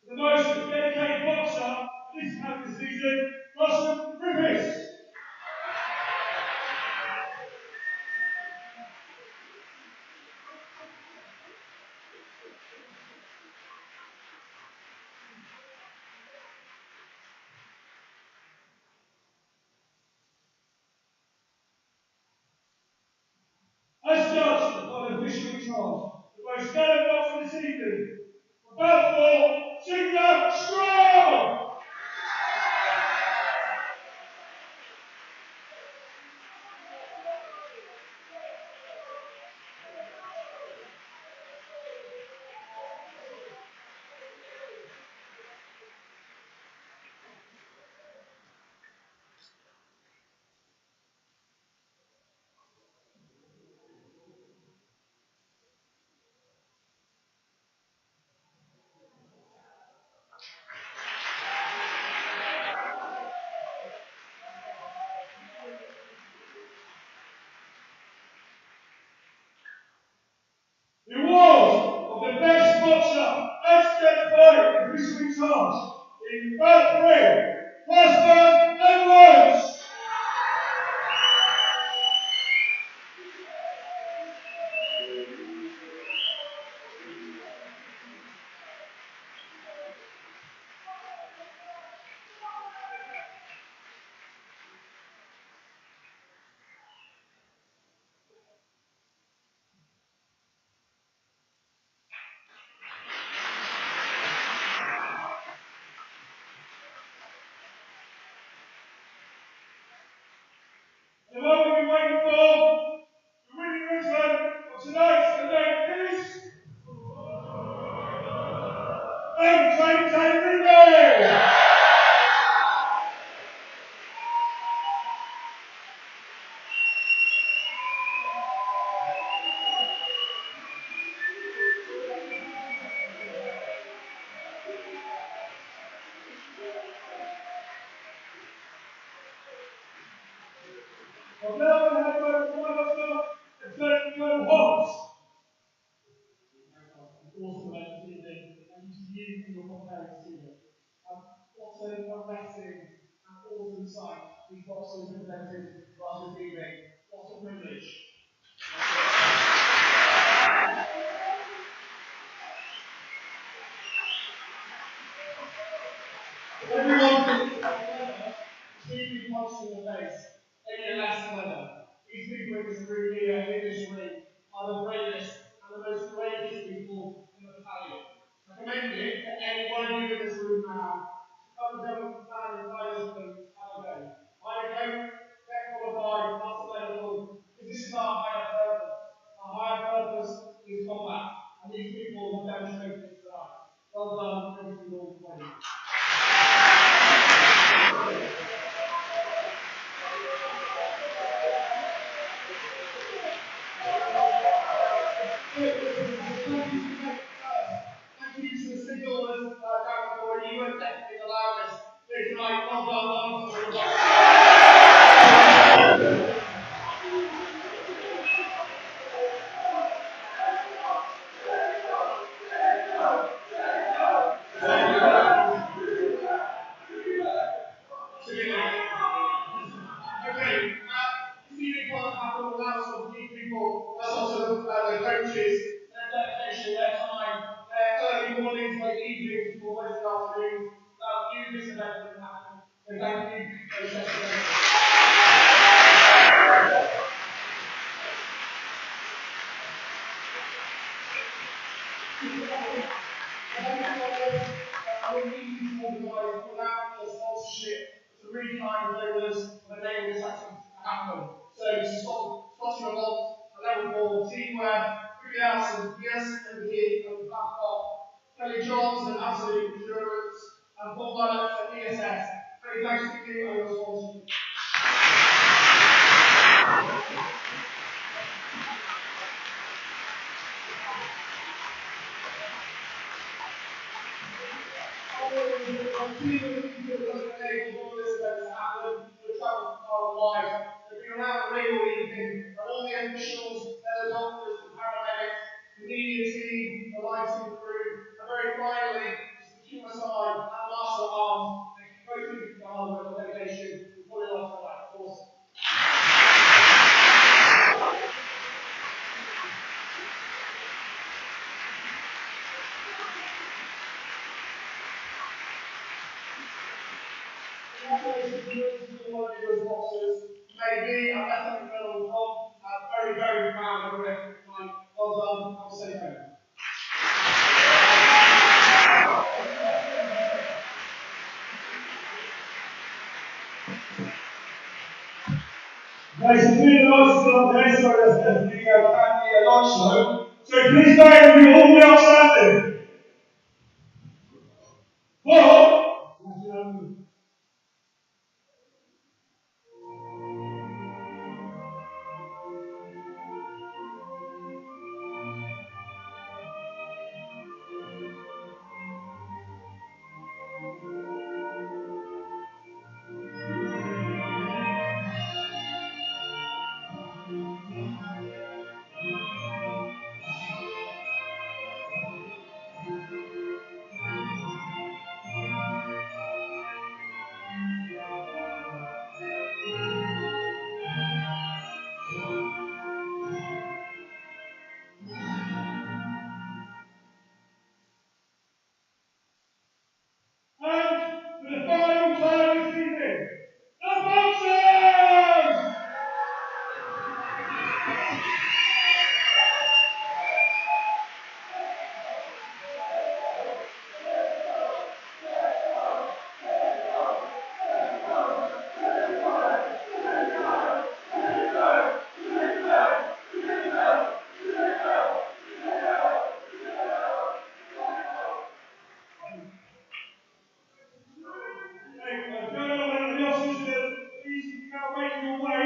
The most dedicated boxer this coming season, Russell Griffiths. As judged by the official in charge, the most gallant boxer this evening, about for Sigma Strong! The award of the best boxer as judged by the official in charge in bout three, Rosberg and Rhodes. I'll now hand over to my husband, Lieutenant Colonel Hobbs. Awesome event this evening, and to you and your comparing student. What a arresting and awesome sight these boxers have presented to us this evening. What a privilege. Everyone thinks about weather, completely punched in the face. Maybe a lesson weather. These people in this room here, in this ring, are the bravest and the most courageous people in the battalion. I commend it to any one of you in this room now. Come and stand inside us and have a go. Higher coat, get qualified, pass the medical, because this is our higher purpose. Our higher purpose is combat, and these people have demonstrated it tonight. Well done, every single one of you. Thank you to the signalers down the floor. You were definitely the loudest here tonight. Well done, Okay, this evening what happened will allow some key people, also the coaches, their dedication, their time, their early mornings, late evenings, or Wednesday afternoons. Without you, this event wouldn't happen. So thank you for your dedication. We're easy to organise without the sponsorship to really find donors and enable this actually to happen. So to spotting a lot, a level 4 teamwear, bringing out some yes and the and back off. Kelly Johns and Absolute Endurance and Bob Lennox at ESS. Many thanks to you and your sponsorship. They've been around the ring all evening, and all the officials, the doctors, the paramedics, the media team, the lighting crew, and very finally, the humour side and the master arms. Thank you both of you for your hard work and dedication. We pull it off tonight. Awesome. Congratulations to all of you as boxers. Maybe I'm definitely Colonel Tom. I'm very, very proud of the record tonight. Well done. Have a safe home. Guys, it's been a lot of there, so there's definitely a lunch show. So please stand and you all be outstanding. Follow. And for the final time this evening, the boxers! Gentlemen and the officers, please you can now make your way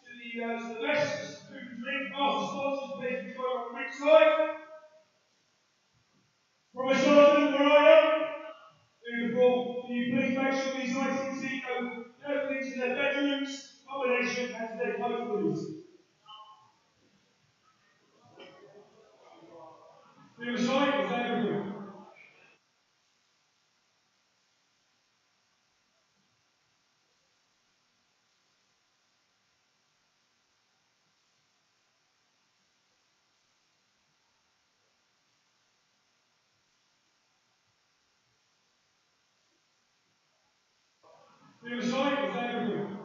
to the mess, food and drink, past the sponsors, please enjoy on the quick side. From a sergeant, where are you? Beautiful. Can you please make sure these ICT go carefully to their bedrooms Combination anti-deck coach, please. The other side is everything. The other side is everything.